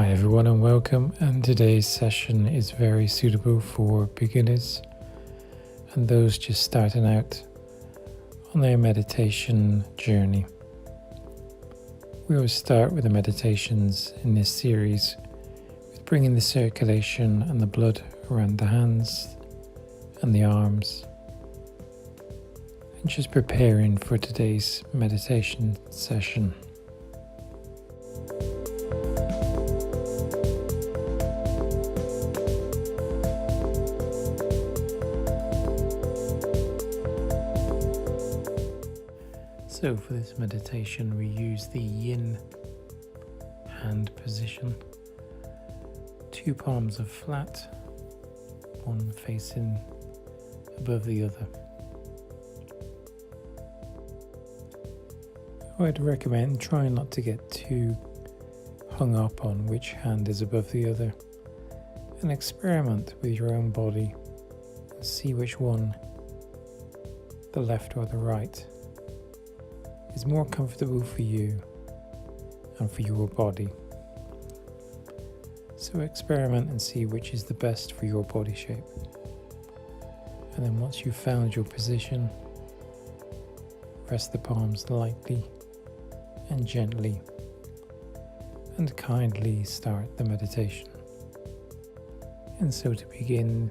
Hi everyone and welcome, and today's session is very suitable for beginners and those just starting out on their meditation journey. We always start with the meditations in this series with bringing the circulation and the blood around the hands and the arms and just preparing for today's meditation session. So for this meditation we use the yin hand position. 2 palms are flat, one facing above the other. I'd recommend trying not to get too hung up on which hand is above the other, and experiment with your own body and see which one, the left or the right, is more comfortable for you and for your body. So experiment and see which is the best for your body shape. And then once you've found your position, rest the palms lightly and gently and kindly start the meditation. And so to begin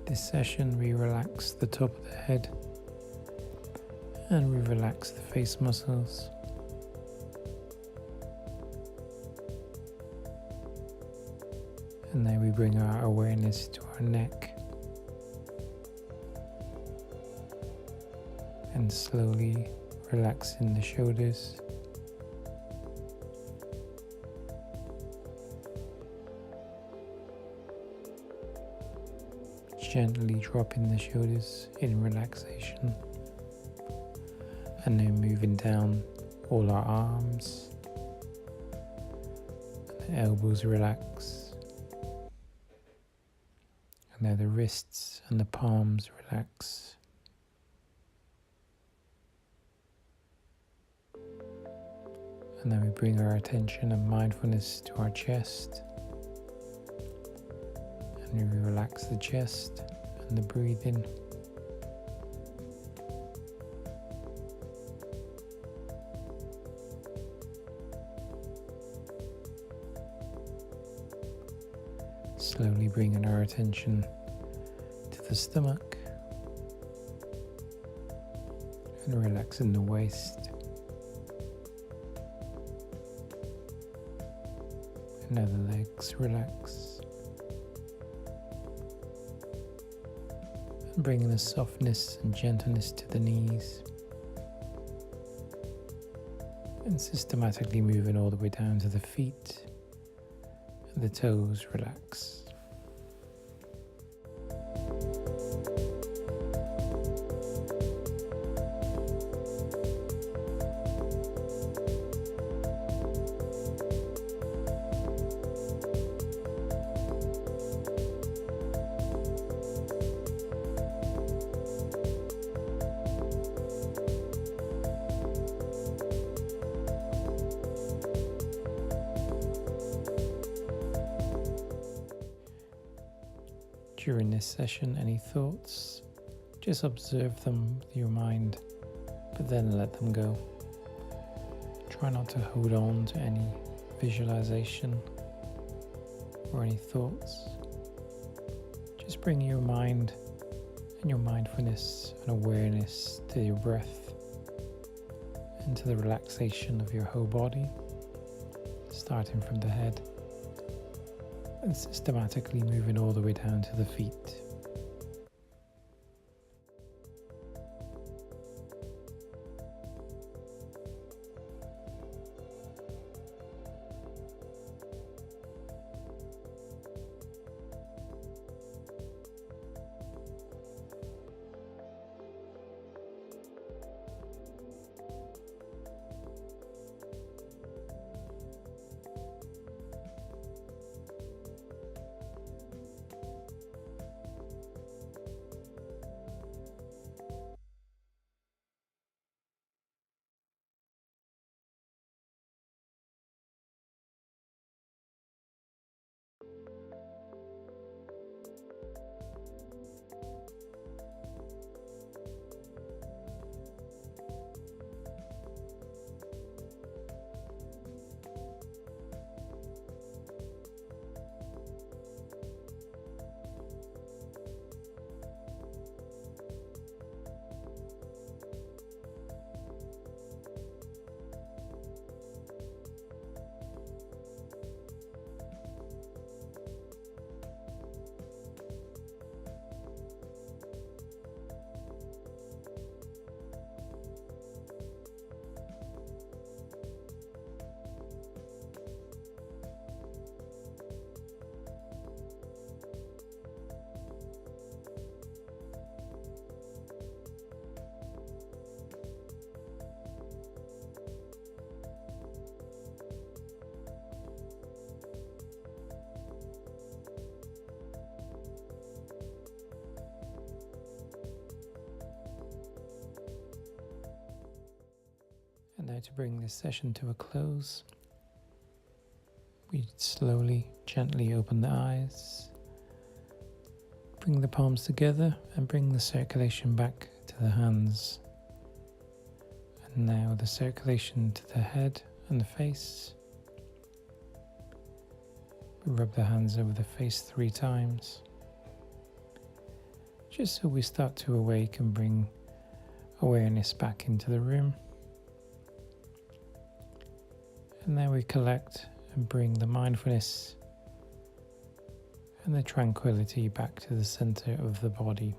this session, we relax the top of the head and we relax the face muscles. And then we bring our awareness to our neck and slowly relaxing the shoulders. Gently dropping the shoulders in relaxation. And then moving down all our arms, and the elbows relax, and now the wrists and the palms relax. And then we bring our attention and mindfulness to our chest, and we relax the chest and the breathing. Slowly bringing our attention to the stomach and relaxing the waist. And now the legs relax. And bringing the softness and gentleness to the knees. And systematically moving all the way down to the feet. And the toes relax. During this session, any thoughts, just observe them with your mind, but then let them go. Try not to hold on to any visualization or any thoughts. Just bring your mind and your mindfulness and awareness to your breath and to the relaxation of your whole body, starting from the head and systematically moving all the way down to the feet. Now, to bring this session to a close, we slowly, gently open the eyes, bring the palms together and bring the circulation back to the hands. And now the circulation to the head and the face. We rub the hands over the face 3 times, just so we start to awake and bring awareness back into the room. And then we collect and bring the mindfulness and the tranquility back to the center of the body.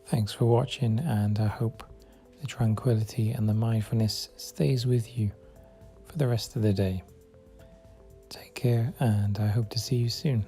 Thanks for watching, and I hope the tranquility and the mindfulness stays with you for the rest of the day. Take care, and I hope to see you soon.